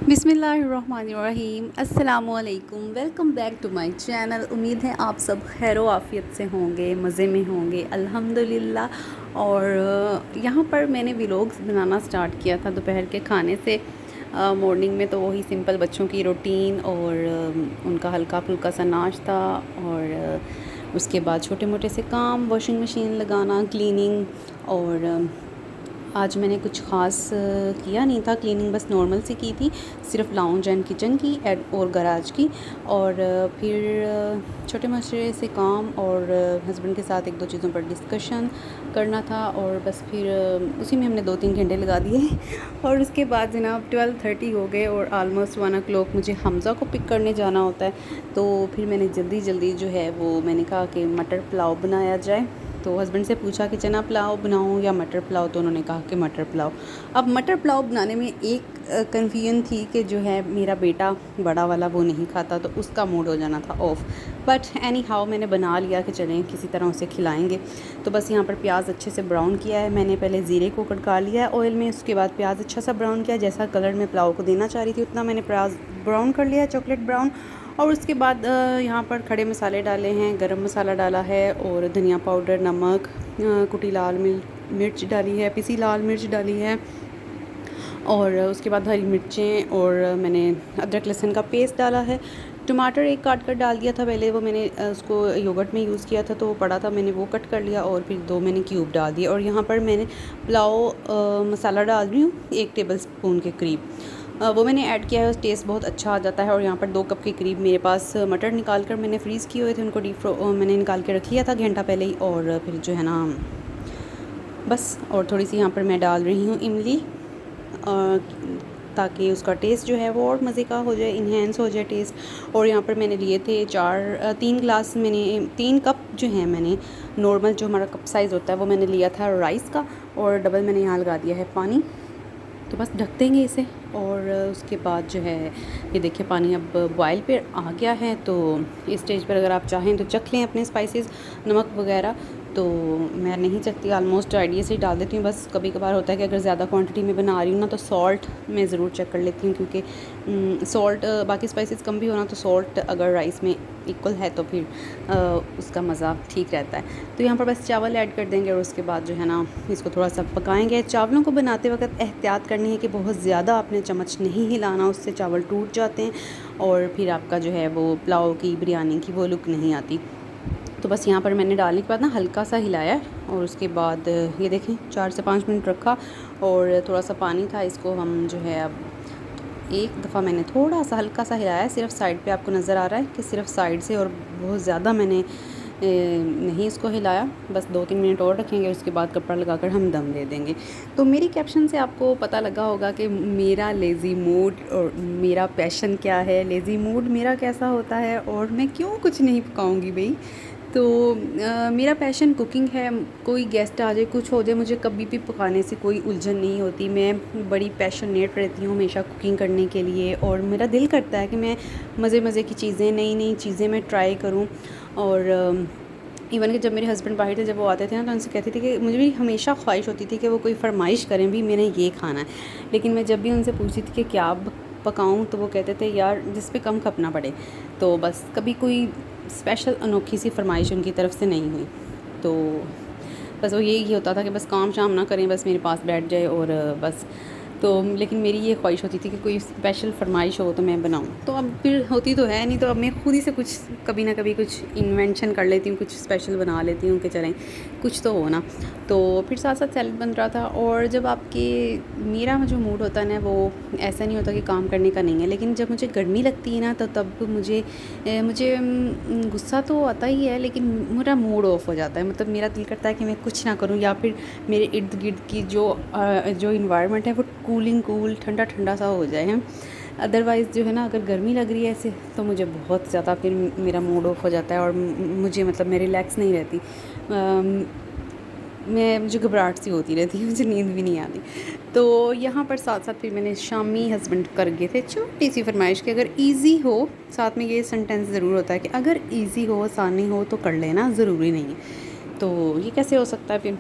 बिस्मिल्लाहिर्रहमानिर्रहीम अस्सलामुअलैकुम। Welcome back to my channel. उम्मीद है आप सब खैर आफ़ियत से होंगे, मज़े में होंगे अल्हम्दुलिल्लाह। और यहाँ पर मैंने व्लॉग्स बनाना स्टार्ट किया था दोपहर के खाने से। मॉर्निंग में तो वही सिंपल बच्चों की रूटीन और उनका हल्का फुल्का सा नाश्ता और उसके बाद छोटे मोटे से काम, वॉशिंग मशीन लगाना, क्लीनिंग। और आज मैंने कुछ ख़ास किया नहीं था, क्लीनिंग बस नॉर्मल सी की थी, सिर्फ लाउंज एंड किचन की और गराज की। और फिर छोटे मोटे से काम और हस्बैंड के साथ एक दो चीज़ों पर डिस्कशन करना था। और बस फिर उसी में हमने 2-3 घंटे लगा दिए। और उसके बाद जनाब 12:30 हो गए और आलमोस्ट 1 o'clock मुझे हमज़ा को पिक करने जाना होता है। तो फिर मैंने जल्दी जल्दी जो है वो मैंने कहा कि मटर पुलाव बनाया जाए। तो हस्बैंड से पूछा कि चना पुलाव बनाऊं या मटर पुलाव, तो उन्होंने कहा कि मटर पुलाव। अब मटर पुलाव बनाने में एक कन्फ्यूजन थी कि जो है मेरा बेटा बड़ा वाला वो नहीं खाता, तो उसका मूड हो जाना था ऑफ। बट एनी हाउ मैंने बना लिया कि चलें किसी तरह उसे खिलाएंगे। तो बस यहाँ पर प्याज अच्छे से ब्राउन किया है मैंने, पहले ज़ीरे को कड़का लिया है ऑयल में, उसके बाद प्याज अच्छा सा ब्राउन किया, जैसा कलर मैं पुलाव को देना चाह रही थी उतना मैंने प्याज ब्राउन कर लिया, चॉकलेट ब्राउन। और उसके बाद यहाँ पर खड़े मसाले डाले हैं, गरम मसाला डाला है और धनिया पाउडर, नमक, कुटी लाल मिर्च डाली है, पिसी लाल मिर्च डाली है। और उसके बाद हरी मिर्चें और मैंने अदरक लहसुन का पेस्ट डाला है। टमाटर एक काट कर डाल दिया था पहले, वो मैंने उसको योगर्ट में यूज़ किया था तो वो पड़ा था, मैंने वो कट कर लिया और फिर 2 मैंने क्यूब डाल दिए। और यहाँ पर मैंने पुलाव मसाला डाल रही हूँ 1 टेबल स्पून के करीब, वो मैंने ऐड किया है, टेस्ट बहुत अच्छा आ जाता है। और यहाँ पर 2 कप के करीब मेरे पास मटर निकाल कर मैंने फ्रीज़ किए हुए थे, उनको मैंने निकाल के रख लिया था घंटा पहले ही। और फिर जो है ना बस, और थोड़ी सी यहाँ पर मैं डाल रही हूँ इमली, ताकि उसका टेस्ट जो है वो और मज़े का हो जाए, इन्हेंस हो जाए टेस्ट। और यहाँ पर मैंने लिए थे 3 गिलास, मैंने 3 कप जो है मैंने नॉर्मल जो हमारा कप साइज़ होता है वो मैंने लिया था राइस का, और डबल मैंने यहाँ लगा दिया है पानी। तो बस ढक देंगे इसे। और उसके बाद जो है ये देखिए पानी अब बॉयल पे आ गया है। तो इस स्टेज पर अगर आप चाहें तो चख लें अपने स्पाइसेस, नमक वगैरह। तो मैं नहीं चखती, ऑलमोस्ट आइडिया से ही डाल देती हूँ। बस कभी कभार होता है कि अगर ज़्यादा क्वांटिटी में बना रही हूँ ना तो सॉल्ट मैं ज़रूर चेक कर लेती हूँ, क्योंकि सॉल्ट बाकी स्पाइसेस कम भी होना तो सॉल्ट अगर राइस में इक्वल है तो फिर उसका मज़ा ठीक रहता है। तो यहाँ पर बस चावल ऐड कर देंगे और उसके बाद जो है ना इसको थोड़ा सा पकाएंगे। चावलों को बनाते वक्त एहतियात करनी है कि बहुत ज़्यादा आपने चम्मच नहीं हिलाना, उससे चावल टूट जाते हैं और फिर आपका जो है वो पुलाव की, बिरयानी की वो लुक नहीं आती। तो बस यहाँ पर मैंने डालने के बाद ना हल्का सा हिलाया और उसके बाद ये देखें 4 से 5 मिनट रखा और थोड़ा सा पानी था, इसको हम जो है अब एक दफ़ा मैंने थोड़ा सा हल्का सा हिलाया, सिर्फ साइड पे आपको नज़र आ रहा है कि सिर्फ साइड से, और बहुत ज़्यादा मैंने नहीं इसको हिलाया। बस 2-3 मिनट और रखेंगे, उसके बाद कपड़ा लगाकर हम दम दे देंगे। तो मेरी कैप्शन से आपको पता लगा होगा कि मेरा लेज़ी मूड और मेरा पैशन क्या है, लेज़ी मूड मेरा कैसा होता है और मैं क्यों कुछ नहीं पकाऊंगी भाई। तो मेरा पैशन कुकिंग है। कोई गेस्ट आ जाए, कुछ हो जाए, मुझे कभी भी पकाने से कोई उलझन नहीं होती। मैं बड़ी पैशनेट रहती हूँ हमेशा कुकिंग करने के लिए, और मेरा दिल करता है कि मैं मज़े मज़े की चीज़ें, नई नई चीज़ें मैं ट्राई करूँ। और इवन कि जब मेरे हस्बैंड बाहर थे, जब वो आते थे ना, तो उनसे कहती थी कि मुझे भी हमेशा ख्वाहिश होती थी कि वो कोई फ़रमाइश करें भी मैंने ये खाना है। लेकिन मैं जब भी उनसे पूछती थी कि क्या पकाऊँ, तो वो कहते थे यार जिस पे कम खपना पड़े। तो बस कभी कोई स्पेशल अनोखी सी फरमाइश उनकी तरफ से नहीं हुई। तो बस वो यही होता था कि बस काम शाम ना करें, बस मेरे पास बैठ जाए और बस। तो लेकिन मेरी ये ख्वाहिश होती थी कि कोई स्पेशल फरमाइश हो तो मैं बनाऊं। तो अब फिर होती तो है नहीं, तो अब मैं खुद ही से कुछ कभी ना कभी कुछ इन्वेंशन कर लेती हूँ, कुछ स्पेशल बना लेती हूँ कि चलें कुछ तो हो ना। तो फिर साथ साथ सैलेड बन रहा था। और जब आपके मेरा जो मूड होता है ना, वो ऐसा नहीं होता कि काम करने का नहीं है, लेकिन जब मुझे गर्मी लगती है ना तो तब मुझे गुस्सा तो आता ही है, लेकिन मेरा मूड ऑफ हो जाता है। मतलब मेरा दिल करता है कि मैं कुछ ना करूं, या फिर मेरे इर्द गिर्द की जो इन्वायरमेंट है वो कूल ठंडा ठंडा सा हो जाए। अदरवाइज़ जो है ना, अगर गर्मी लग रही है ऐसे तो मुझे बहुत ज़्यादा फिर मेरा मूड ऑफ हो जाता है और मुझे मतलब मैं रिलैक्स नहीं रहती। मुझे घबराहट सी होती रहती है, मुझे नींद भी नहीं आती। तो यहाँ पर साथ साथ फिर मैंने शामी हस्बैंड कर गए थे छोटी सी फरमाइश कि अगर इजी हो, साथ में ये सेंटेंस ज़रूर होता है कि अगर इजी हो, आसानी हो तो कर लेना, ज़रूरी नहीं है। तो ये कैसे हो सकता है फिर।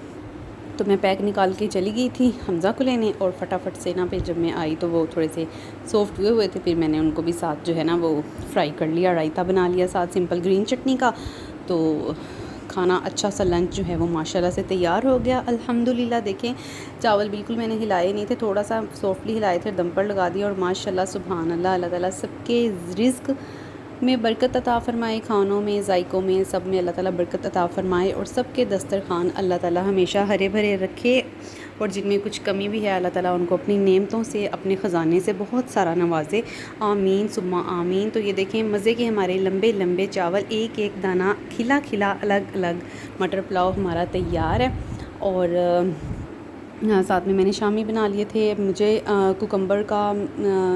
तो मैं पैक निकाल के चली गई थी हमज़ा को लेने, और फटाफट से ना फिर जब मैं आई तो वो थोड़े से सॉफ्ट हुए थे। फिर मैंने उनको भी साथ जो है ना वो फ्राई कर लिया, रायता बना लिया साथ सिंपल ग्रीन चटनी का। तो खाना अच्छा सा लंच जो है वो माशाल्लाह से तैयार हो गया अल्हम्दुलिल्लाह। देखें चावल बिल्कुल मैंने हिलाए नहीं थे, थोड़ा सा सॉफ्टली हिलाए थे, दम पर लगा दिया, और माशाल्लाह सुभान अल्लाह, अल्लाह ताला सबके रिज़्क़ में बरकत अता फ़रमाए, खानों में, ज़ायक़ों में, सब में अल्लाह ताला बरकत अता फ़रमाए, और सबके दस्तरखान अल्लाह ताला हमेशा हरे भरे रखे, और जिनमें कुछ कमी भी है अल्लाह ताला उनको अपनी नेमतों से, अपने ख़जाने से बहुत सारा नवाज़े। आमीन सुम्मा आमीन। तो ये देखें मज़े के हमारे लंबे लंबे चावल, एक एक दाना खिला खिला अलग अलग मटर पुलाव हमारा तैयार है। और साथ में मैंने शामी बना लिए थे। मुझे कुकम्बर का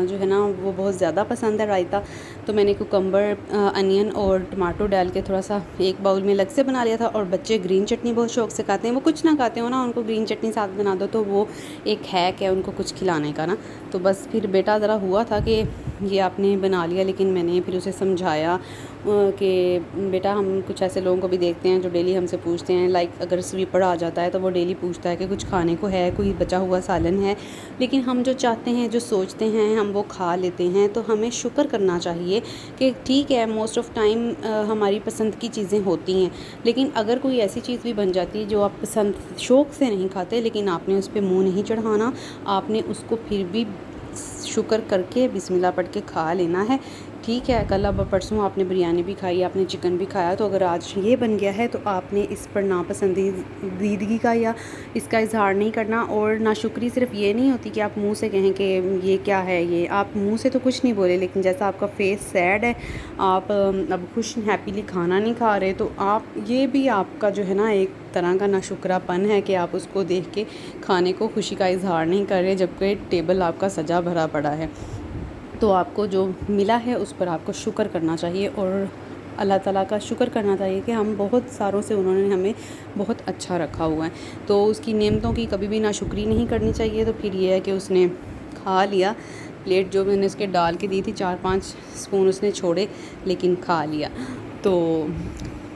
जो है ना वो बहुत ज़्यादा पसंद है रायता, तो मैंने कुकम्बर, अनियन और टमाटो डाल के थोड़ा सा एक बाउल में अलग से बना लिया था। और बच्चे ग्रीन चटनी बहुत शौक़ से खाते हैं, वो कुछ ना खाते हो ना, उनको ग्रीन चटनी साथ बना दो तो वो एक हैक है उनको कुछ खिलाने का ना। तो बस फिर बेटा ज़रा हुआ था कि ये आपने बना लिया, लेकिन मैंने फिर उसे समझाया कि बेटा हम कुछ ऐसे लोगों को भी देखते हैं जो डेली हमसे पूछते हैं, लाइक अगर स्वीपर आ जाता है तो वो डेली पूछता है कि कुछ खाने को है, कोई बचा हुआ सालन है, लेकिन हम जो चाहते हैं, जो सोचते हैं, हम वो खा लेते हैं। तो हमें शुक्र करना चाहिए कि ठीक है मोस्ट ऑफ़ टाइम हमारी पसंद की चीज़ें होती हैं, लेकिन अगर कोई ऐसी चीज़ भी बन जाती है जो आप पसंद शौक़ से नहीं खाते, लेकिन आपने उस पर मुँह नहीं चढ़ाना, आपने उसको फिर भी शुक्र करके बिस्मिल्लाह पढ़ के खा लेना है। ठीक है, कल अब परसों आपने बिरयानी भी खाई, आपने चिकन भी खाया, तो अगर आज ये बन गया है तो आपने इस पर नापसंदीदगी का या इसका इजहार नहीं करना। और नाशुक्री सिर्फ ये नहीं होती कि आप मुंह से कहें कि ये क्या है, ये आप मुंह से तो कुछ नहीं बोले, लेकिन जैसा आपका फेस सैड है, आप अब खुश हैप्पीली खाना नहीं खा रहे, तो आप ये भी आपका जो है ना एक तरह का नाशुक्रापन है कि आप उसको देख के खाने को खुशी का इजहार नहीं कर रहे, जबकि टेबल आपका सजा भरा पड़ा है। तो आपको जो मिला है उस पर आपको शुक्र करना चाहिए, और अल्लाह ताला का शुक्र करना चाहिए कि हम बहुत सारों से उन्होंने हमें बहुत अच्छा रखा हुआ है। तो उसकी नेमतों की कभी भी नाशुक्री नहीं करनी चाहिए। तो फिर ये है कि उसने खा लिया, प्लेट जो मैंने उसके डाल के दी थी 4-5 स्पून उसने छोड़े, लेकिन खा लिया। तो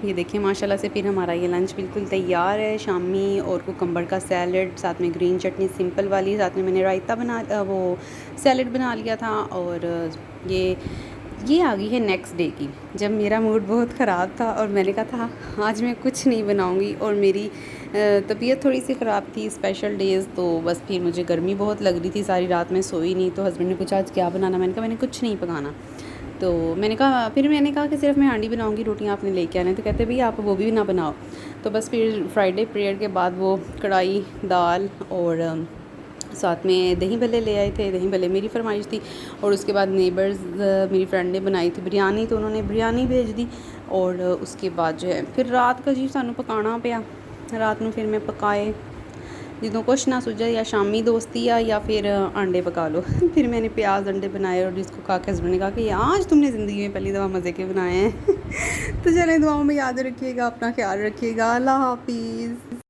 ये देखिए माशाल्लाह से फिर हमारा ये लंच बिल्कुल तैयार है। शामी और कुकम्बर का सैलड, साथ में ग्रीन चटनी सिंपल वाली, साथ में मैंने रायता वो सैलड बना लिया था। और ये आ गई है नेक्स्ट डे की, जब मेरा मूड बहुत ख़राब था और मैंने कहा था आज मैं कुछ नहीं बनाऊंगी, और मेरी तबीयत थोड़ी सी ख़राब थी स्पेशल डेज़। तो बस फिर मुझे गर्मी बहुत लग रही थी, सारी रात में सोई नहीं। तो हस्बैंड ने पूछा आज क्या बनाना, मैंने कहा मैंने कुछ नहीं पकाना। तो मैंने कहा कि सिर्फ मैं हांडी बनाऊंगी, रोटियां आपने लेके आने। तो कहते भैया आप वो भी ना बनाओ। तो बस फिर फ्राइडे प्रेयर के बाद वो कढ़ाई दाल और साथ में दही भल्ले ले आए थे। दही भल्ले मेरी फरमाइश थी, और उसके बाद नेबर्स मेरी फ्रेंड ने बनाई थी बिरयानी, तो उन्होंने बिरयानी भेज दी। और उसके बाद जो है फिर रात का जी सानू पकाना पिया, रात में फिर मैं पकाए, जिਦੋਂ कुछ ना सूझा या शामी दोस्ती या फिर अंडे पका लो। फिर मैंने प्याज अंडे बनाए, और जिसको खा के हस्बैंड ने कहा कि आज तुमने ज़िंदगी में पहली दफ़ा मज़े के बनाए हैं। तो चलें दुआओं में याद रखिएगा, अपना ख्याल रखिएगा, अल्लाह हाफिज़।